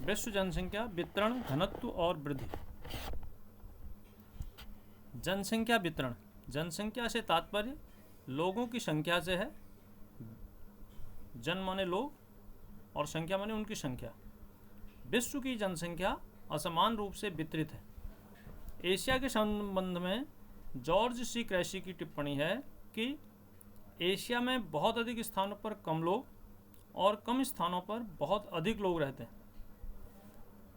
विश्व जनसंख्या वितरण, घनत्व और वृद्धि। जनसंख्या वितरण, जनसंख्या से तात्पर्य लोगों की संख्या से है। जन माने लोग और संख्या माने उनकी संख्या। विश्व की जनसंख्या असमान रूप से वितरित है। एशिया के संबंध में जॉर्ज सी क्रैसी की टिप्पणी है कि एशिया में बहुत अधिक स्थानों पर कम लोग और कम स्थानों पर बहुत अधिक लोग रहते हैं।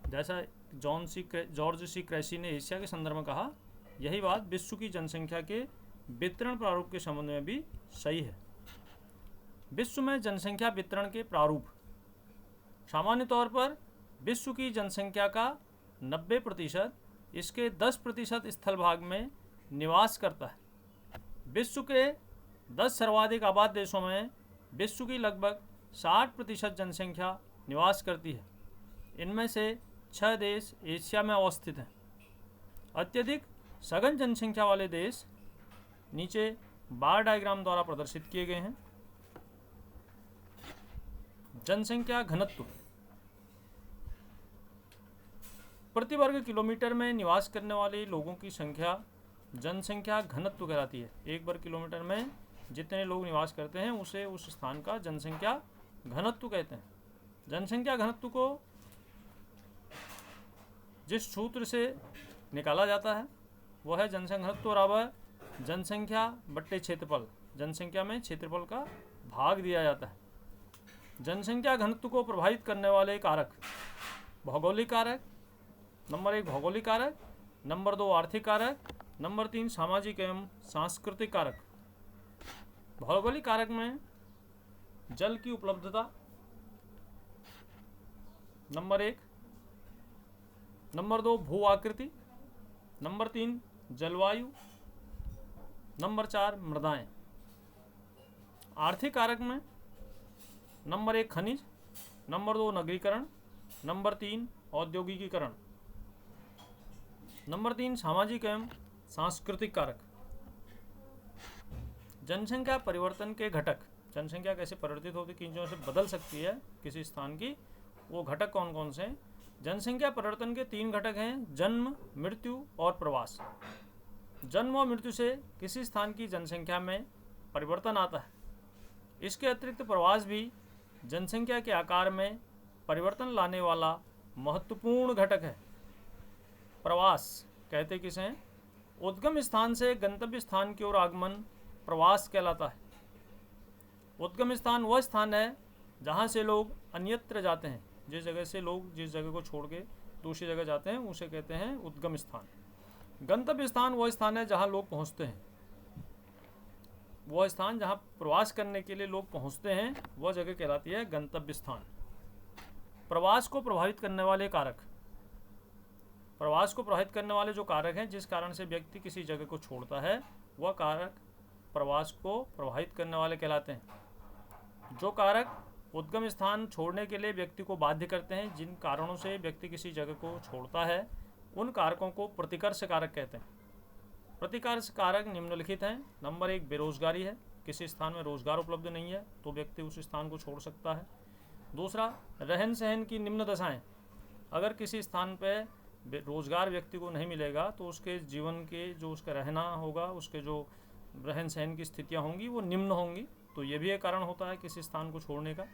जैसा जॉर्ज सी क्रैसी ने एशिया के संदर्भ में कहा, यही बात विश्व की जनसंख्या के वितरण प्रारूप के संबंध में भी सही है। विश्व में जनसंख्या वितरण के प्रारूप। सामान्य तौर पर विश्व की जनसंख्या का 90% इसके 10% स्थल भाग में निवास करता है। विश्व के 10 सर्वाधिक आबाद देशों में विश्व की लगभग 60% जनसंख्या निवास करती है। इनमें से 6 देश एशिया में अवस्थित हैं। अत्यधिक सघन जनसंख्या वाले देश नीचे बार डायग्राम द्वारा प्रदर्शित किए गए हैं। जनसंख्या घनत्व प्रति वर्ग किलोमीटर में निवास करने वाले लोगों की संख्या जनसंख्या घनत्व कहलाती है। 1 वर्ग किलोमीटर में जितने लोग निवास करते हैं उसे उस स्थान का जनसंख्या घनत्व कहते हैं। जनसंख्या घनत्व को जिस सूत्र से निकाला जाता है वह है जनसंख्या घनत्व बराबर जनसंख्या बट्टे क्षेत्रफल। जनसंख्या में क्षेत्रफल का भाग दिया जाता है। जनसंख्या घनत्व को प्रभावित करने वाले कारक। भौगोलिक कारक नंबर 1 भौगोलिक कारक, नंबर 2 आर्थिक कारक, नंबर 3 सामाजिक एवं सांस्कृतिक कारक। भौगोलिक कारक में जल की उपलब्धता नंबर 1, नंबर 2 भू आकृति, नंबर 3 जलवायु, नंबर 4 मृदाएं। आर्थिक कारक में नंबर 1 खनिज, नंबर 2 नगरीकरण, नंबर 3 औद्योगिकीकरण, नंबर 3 सामाजिक एवं सांस्कृतिक कारक। जनसंख्या परिवर्तन के घटक। जनसंख्या कैसे परिवर्तित होती, किन चीज़ों से बदल सकती है किसी स्थान की, वो घटक कौन कौन से हैं। जनसंख्या परिवर्तन के 3 घटक हैं, जन्म, मृत्यु और प्रवास। जन्म और मृत्यु से किसी स्थान की जनसंख्या में परिवर्तन आता है। इसके अतिरिक्त प्रवास भी जनसंख्या के आकार में परिवर्तन लाने वाला महत्वपूर्ण घटक है। प्रवास कहते किसे हैं? उद्गम स्थान से गंतव्य स्थान की ओर आगमन प्रवास कहलाता है। उद्गम स्थान वह स्थान है जहाँ से लोग अन्यत्र जाते हैं। जिस जगह से लोग जिस जगह को छोड़ के दूसरी जगह जाते हैं उसे कहते हैं उद्गम स्थान। गंतव्य स्थान वह स्थान है जहाँ लोग पहुँचते हैं। वह स्थान जहाँ प्रवास करने के लिए लोग पहुँचते हैं वह जगह कहलाती है गंतव्य स्थान। प्रवास को प्रभावित करने वाले कारक। प्रवास को प्रभावित करने वाले जो कारक हैं, जिस कारण से व्यक्ति किसी जगह को छोड़ता है, वह कारक प्रवास को प्रभावित करने वाले कहलाते हैं। जो कारक उद्गम स्थान छोड़ने के लिए व्यक्ति को बाध्य करते हैं, जिन कारणों से व्यक्ति किसी जगह को छोड़ता है, उन कारकों को प्रतिकर्ष कारक कहते हैं। प्रतिकर्ष कारक निम्नलिखित हैं। नंबर 1 बेरोजगारी है। किसी स्थान में रोजगार उपलब्ध नहीं है तो व्यक्ति उस स्थान को छोड़ सकता है। दूसरा, रहन सहन की निम्न दशाएं। अगर किसी स्थान पर रोजगार व्यक्ति को नहीं मिलेगा तो उसके जीवन के जो उसका रहना होगा, उसके जो रहन सहन की स्थितियां होंगी वो निम्न होंगी, तो ये भी एक कारण होता है किसी स्थान को छोड़ने का।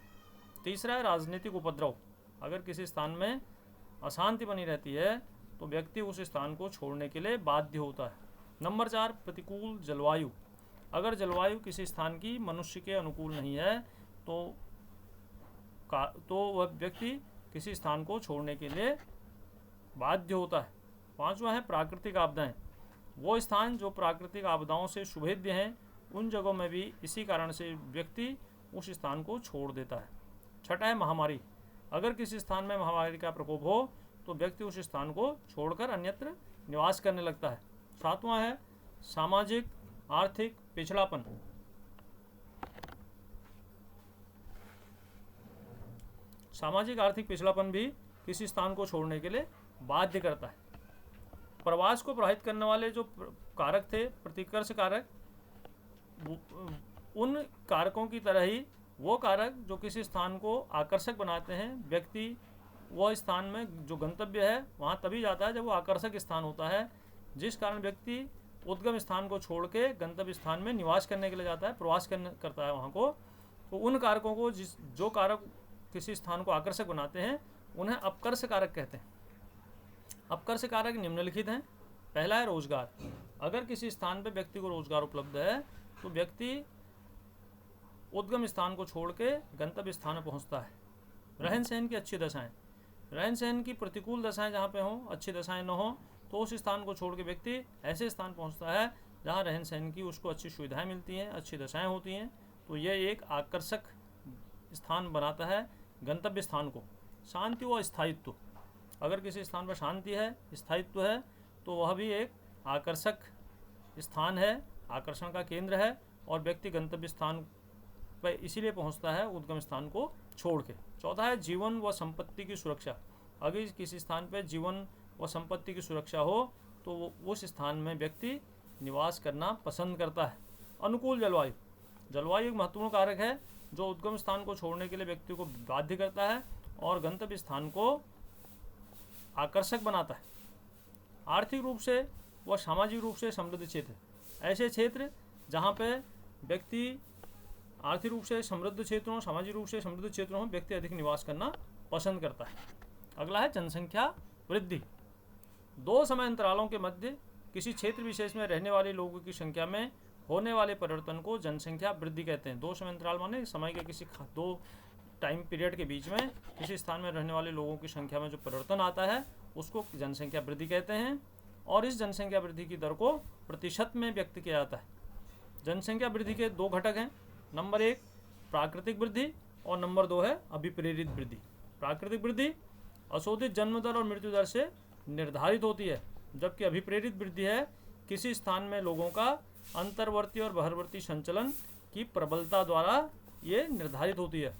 तीसरा है राजनीतिक उपद्रव। अगर किसी स्थान में अशांति बनी रहती है तो व्यक्ति उस स्थान को छोड़ने के लिए बाध्य होता है। नंबर 4 प्रतिकूल जलवायु। अगर जलवायु किसी स्थान की मनुष्य के अनुकूल नहीं है तो वह व्यक्ति किसी स्थान को छोड़ने के लिए बाध्य होता है। 5वां है प्राकृतिक आपदाएं। वो स्थान जो प्राकृतिक आपदाओं से सुभेद्य हैं, उन जगहों में भी इसी कारण से व्यक्ति उस स्थान को छोड़ देता है। 6वां है महामारी। अगर किसी स्थान में महामारी का प्रकोप हो तो व्यक्ति उस स्थान को छोड़कर अन्यत्र निवास करने लगता है। 7वां है सामाजिक आर्थिक पिछड़ापन। सामाजिक आर्थिक पिछड़ापन भी किसी स्थान को छोड़ने के लिए बाध्य करता है। प्रवास को प्रभावित करने वाले जो कारक थे प्रतिकर्ष कारक, उन कारकों की तरह ही वो कारक जो किसी स्थान को आकर्षक बनाते हैं, व्यक्ति वह स्थान में जो गंतव्य है वहाँ तभी जाता है जब वो आकर्षक स्थान होता है, जिस कारण व्यक्ति उद्गम स्थान को छोड़ के गंतव्य स्थान में निवास करने के लिए जाता है, प्रवास करता है वहाँ को। तो उन कारकों को जो कारक किसी स्थान को आकर्षक बनाते हैं उन्हें अपकर्ष कारक कहते हैं। अपकर्ष कारक निम्नलिखित हैं। पहला है रोजगार। अगर किसी स्थान पर व्यक्ति को रोजगार उपलब्ध है तो व्यक्ति उद्गम स्थान को छोड़ के गंतव्य स्थान में पहुँचता है। रहन सहन की अच्छी दशाएं, रहन सहन की प्रतिकूल दशाएं जहाँ पे हों, अच्छी दशाएं न हों, तो उस स्थान को छोड़ के व्यक्ति ऐसे स्थान पहुँचता है जहाँ रहन सहन की उसको अच्छी सुविधाएं मिलती हैं, अच्छी दशाएं होती हैं। तो यह एक आकर्षक स्थान बनाता है गंतव्य स्थान को। शांति व स्थायित्व, अगर किसी स्थान पर शांति है, स्थायित्व है, तो वह भी एक आकर्षक स्थान है, आकर्षण का केंद्र है, और व्यक्ति गंतव्य स्थान पर इसीलिए पहुंचता है उद्गम स्थान को छोड़ के। चौथा है जीवन व संपत्ति की सुरक्षा। अगर किसी स्थान पर जीवन व संपत्ति की सुरक्षा हो तो उस स्थान में व्यक्ति निवास करना पसंद करता है। अनुकूल जलवायु, जलवायु एक महत्वपूर्ण कारक है जो उद्गम स्थान को छोड़ने के लिए व्यक्ति को बाध्य करता है और गंतव्य स्थान को आकर्षक बनाता है। आर्थिक रूप से व सामाजिक रूप से समृद्ध क्षेत्र, ऐसे क्षेत्र जहाँ पे व्यक्ति आर्थिक रूप से समृद्ध क्षेत्रों, सामाजिक रूप से समृद्ध क्षेत्रों में व्यक्ति अधिक निवास करना पसंद करता है। अगला है जनसंख्या वृद्धि। दो समय अंतरालों के मध्य किसी क्षेत्र विशेष में रहने वाले लोगों की संख्या में होने वाले परिवर्तन को जनसंख्या वृद्धि कहते हैं। दो समय अंतराल माने समय के किसी दो टाइम पीरियड के बीच में किसी स्थान में रहने वाले लोगों की संख्या में जो परिवर्तन आता है उसको जनसंख्या वृद्धि कहते हैं। और इस जनसंख्या वृद्धि की दर को प्रतिशत में व्यक्त किया जाता है। जनसंख्या वृद्धि के दो घटक हैं। नंबर 1 प्राकृतिक वृद्धि और नंबर 2 है अभिप्रेरित वृद्धि। प्राकृतिक वृद्धि अशोधित जन्म दर और मृत्यु दर से निर्धारित होती है, जबकि अभिप्रेरित वृद्धि है किसी स्थान में लोगों का अंतर्वर्ती और बहिर्वर्ती संचलन की प्रबलता द्वारा ये निर्धारित होती है।